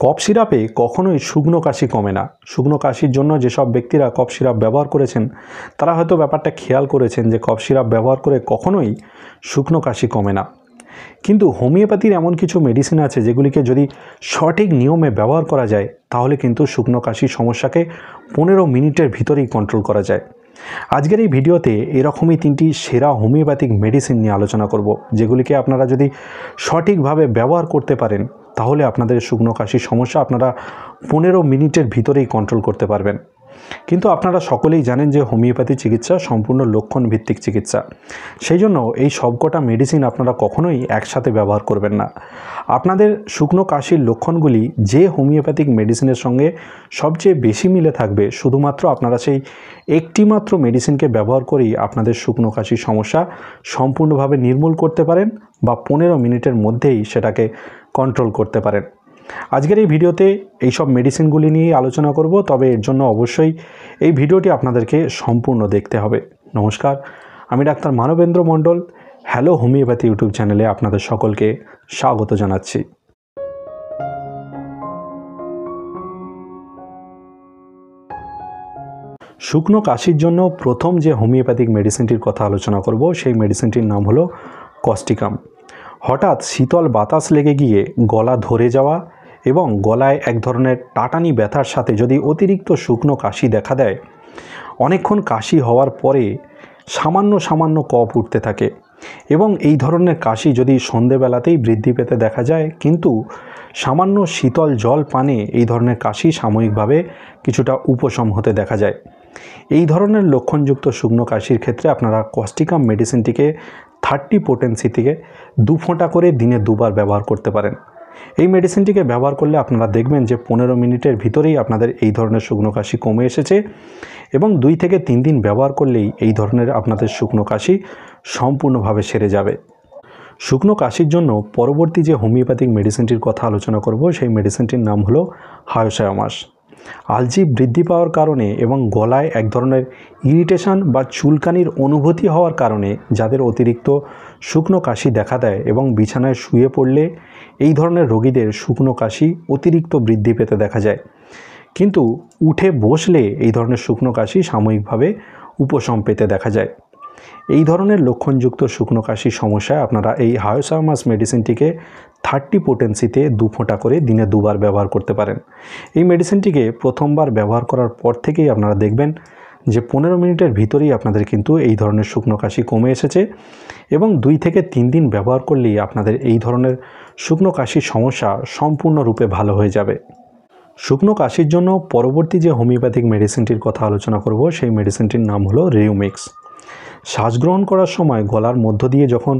কফ সিরাপে কখনোই শুকনো কাশি কমে না। শুকনো কাশির জন্য যেসব ব্যক্তিরা কফ সিরাপ ব্যবহার করেছেন তারা হয়তো ব্যাপারটা খেয়াল করেছেন যে কফ সিরাপ ব্যবহার করে কখনোই শুকনো কাশি কমে না। কিন্তু হোমিওপ্যাথির এমন কিছু মেডিসিন আছে যেগুলিকে যদি সঠিক নিয়মে ব্যবহার করা যায় তাহলে কিন্তু শুকনো কাশির সমস্যাকে 15 মিনিটের ভিতরেই কন্ট্রোল করা যায়। আজকের এই ভিডিওতে এরকমই 3টি সেরা হোমিওপ্যাথিক মেডিসিন নিয়ে আলোচনা করব, যেগুলিকে আপনারা যদি সঠিকভাবে ব্যবহার করতে পারেন তাহলে আপনাদের শুকনো কাশির সমস্যা আপনারা 15 মিনিটের ভিতরেই কন্ট্রোল করতে পারবেন। কিন্তু আপনারা সকলেই জানেন যে হোমিওপ্যাথি চিকিৎসা সম্পূর্ণ লক্ষণ ভিত্তিক চিকিৎসা। সেই জন্য এই সবকটা মেডিসিন আপনারা কখনোই একসাথে ব্যবহার করবেন না। আপনাদের শুকনো কাশির লক্ষণগুলি যে হোমিওপ্যাথিক মেডিসিনের সঙ্গে সবচেয়ে বেশি মিলে থাকবে, শুধুমাত্র আপনারা সেই একটি মাত্র মেডিসিনকে ব্যবহার করেই আপনাদের শুকনো কাশির সমস্যা সম্পূর্ণভাবে নির্মূল করতে পারেন বা 15 মিনিটের মধ্যেই সেটাকে কন্ট্রোল করতে পারেন। আজকের এই ভিডিওতে এই সব মেডিসিনগুলি নিয়ে আলোচনা করব, তবে এর জন্য অবশ্যই এই ভিডিওটি আপনাদেরকে সম্পূর্ণ দেখতে হবে। নমস্কার, আমি ডাক্তার মানবেন্দ্র মণ্ডল। হ্যালো হোমিওপ্যাথি ইউটিউব চ্যানেলে আপনাদের সকলকে স্বাগত জানাচ্ছি। শুকনো কাশির জন্য প্রথম যে হোমিওপ্যাথিক মেডিসিনটির কথা আলোচনা করব সেই মেডিসিনটির নাম হলো কস্টিকাম। হঠাৎ শীতল বাতাস লেগে গিয়ে গলা ধরে যাওয়া এবং গলায় এক ধরনের টাটানি ব্যথার সাথে যদি অতিরিক্ত শুকনো কাশি দেখা দেয়, অনেকক্ষণ কাশি হওয়ার পরে সামান্য কফ উঠতে থাকে এবং এই ধরনের কাশি যদি সন্ধেবেলাতেই বৃদ্ধি পেতে দেখা যায়, কিন্তু সামান্য শীতল জল পানে এই ধরনের কাশি সাময়িকভাবে কিছুটা উপশম হতে দেখা যায়। এই ধরনের লক্ষণযুক্ত শুকনো কাশির ক্ষেত্রে আপনারা কস্টিকাম মেডিসিনটিকে 30 পোটেন্সি থেকে 2 ফোঁটা করে দিনে 2 বার ব্যবহার করতে পারেন। এই মেডিসিনটিকে ব্যবহার করলে আপনারা দেখবেন যে 15 মিনিটের ভিতরেই আপনাদের এই ধরনের শুকনো কাশি কমে এসেছে এবং 2 থেকে 3 দিন ব্যবহার করলেই এই ধরনের আপনাদের শুকনো কাশি সম্পূর্ণভাবে সেরে যাবে। শুকনো কাশির জন্য পরবর্তী যে হোমিওপ্যাথিক মেডিসিনটির কথা আলোচনা করব সেই মেডিসিনটির নাম হলো হায়োসায়ামাস। আলজি বৃদ্ধি পাওয়ার কারণে এবং গলায় এক ধরনের ইরিটেশন বা চুলকানির অনুভূতি হওয়ার কারণে যাদের অতিরিক্ত শুকনো কাশি দেখা দেয় এবং বিছানায় শুয়ে পড়লে এই ধরনের রোগীদের শুকনো কাশি অতিরিক্ত বৃদ্ধি পেতে দেখা যায়, কিন্তু উঠে বসলে এই ধরনের শুকনো কাশি সাময়িকভাবে উপশম পেতে দেখা যায়। এই ধরনের লক্ষণযুক্ত শুকনো কাশির সমস্যায় আপনারা এই হায়োসায়ামাস মেডিসিনটিকে 30 পোটেন্সিতে 2 ফোঁটা করে দিনে 2 বার ব্যবহার করতে পারেন। এই মেডিসিনটিকে প্রথমবার ব্যবহার করার পর থেকেই আপনারা দেখবেন যে 15 মিনিটের ভিতরেই আপনাদের কিন্তু এই ধরনের শুকনো কাশি কমে এসেছে এবং 2 থেকে 3 দিন ব্যবহার করলেই আপনাদের এই ধরনের শুকনো কাশির সমস্যা সম্পূর্ণরূপে ভালো হয়ে যাবে। শুকনো কাশির জন্য পরবর্তী যে হোমিওপ্যাথিক মেডিসিনটির কথা আলোচনা করব সেই মেডিসিনটির নাম হলো রিউমিক্স। শ্বাস গ্রহণ করার সময় গলার মধ্য দিয়ে যখন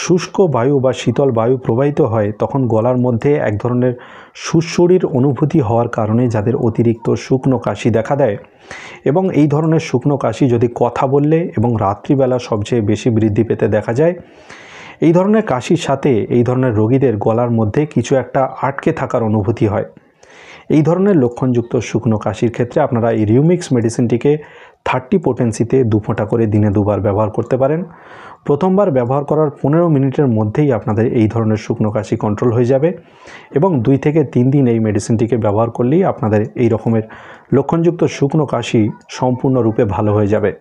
শুষ্ক বায়ু বা শীতল বায়ু প্রবাহিত হয় তখন গলার মধ্যে এক ধরনের সুড়সুড়ির অনুভূতি হওয়ার কারণে যাদের অতিরিক্ত শুকনো কাশি দেখা দেয় এবং এই ধরনের শুকনো কাশি যদি কথা বললে এবং রাত্রিবেলা সবচেয়ে বেশি বৃদ্ধি পেতে দেখা যায়, এই ধরনের কাশির সাথে এই ধরনের রোগীদের গলার মধ্যে কিছু একটা আটকে থাকার অনুভূতি হয়। এই ধরনের লক্ষণযুক্ত শুকনো কাশির ক্ষেত্রে আপনারা এই রিউমিক্স মেডিসিনটিকে 30 পোটেন্সিতে 2 ফোঁটা করে দিনে 2 বার ব্যবহার করতে পারেন। প্রথমবার ব্যবহার করার 15 মিনিটের মধ্যেই আপনাদের এই ধরনের শুকনো কাশি কন্ট্রোল হয়ে যাবে এবং 2 থেকে 3 দিন এই মেডিসিনটিকে ব্যবহার করলেই আপনাদের এই রকমের লক্ষণযুক্ত শুকনো কাশি সম্পূর্ণরূপে ভালো হয়ে যাবে।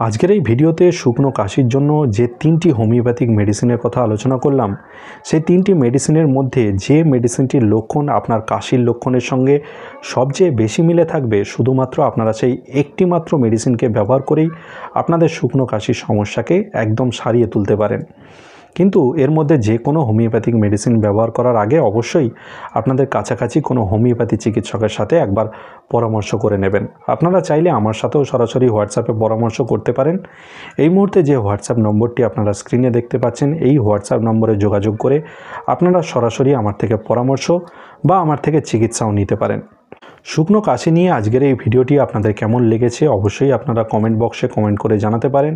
আজকের এই ভিডিওতে শুকনো কাশির জন্য যে 3টি হোমিওপ্যাথিক মেডিসিনের কথা আলোচনা করলাম, সেই 3টি মেডিসিনের মধ্যে যে মেডিসিনটির লক্ষণ আপনার কাশির লক্ষণের সঙ্গে সবচেয়ে বেশি মিলে থাকবে, শুধুমাত্র আপনারা সেই একটি মাত্র মেডিসিনকে ব্যবহার করেই আপনাদের শুকনো কাশির সমস্যাকে একদম সারিয়ে তুলতে পারেন। কিন্তু এর মধ্যে যে কোনো হোমিওপ্যাথিক মেডিসিন ব্যবহার করার আগে অবশ্যই আপনাদের কাছাকাছি কোনো হোমিওপ্যাথি চিকিৎসকের সাথে একবার পরামর্শ করে নেবেন। আপনারা চাইলে আমার সাথেও সরাসরি হোয়াটসঅ্যাপে পরামর্শ করতে পারেন। এই মুহূর্তে যে হোয়াটসঅ্যাপ নম্বরটি আপনারা স্ক্রিনে দেখতে পাচ্ছেন, এই হোয়াটসঅ্যাপ নম্বরে যোগাযোগ করে আপনারা সরাসরি আমার থেকে পরামর্শ বা আমার থেকে চিকিৎসাও নিতে পারেন। শুকনো কাশি নিয়ে আজকের এই ভিডিওটি আপনাদের কেমন লেগেছে অবশ্যই আপনারা কমেন্ট বক্সে কমেন্ট করে জানাতে পারেন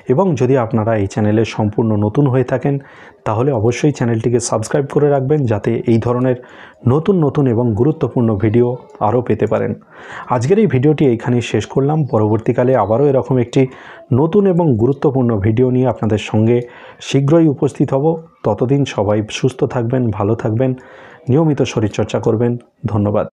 এবং যদি আপনারা এই চ্যানেলে সম্পূর্ণ নতুন হয়ে থাকেন তাহলে অবশ্যই চ্যানেলটিকে সাবস্ক্রাইব করে রাখবেন যাতে এই ধরনের নতুন এবং গুরুত্বপূর্ণ ভিডিও আরও পেতে পারেন। আজকের এই ভিডিওটি এইখানেই শেষ করলাম। পরবর্তীকালে আবারও এরকম একটি নতুন এবং গুরুত্বপূর্ণ ভিডিও নিয়ে আপনাদের সঙ্গে শীঘ্রই উপস্থিত হব। ততদিন সবাই সুস্থ থাকবেন, ভালো থাকবেন, নিয়মিত শরীরচর্চা করবেন। ধন্যবাদ।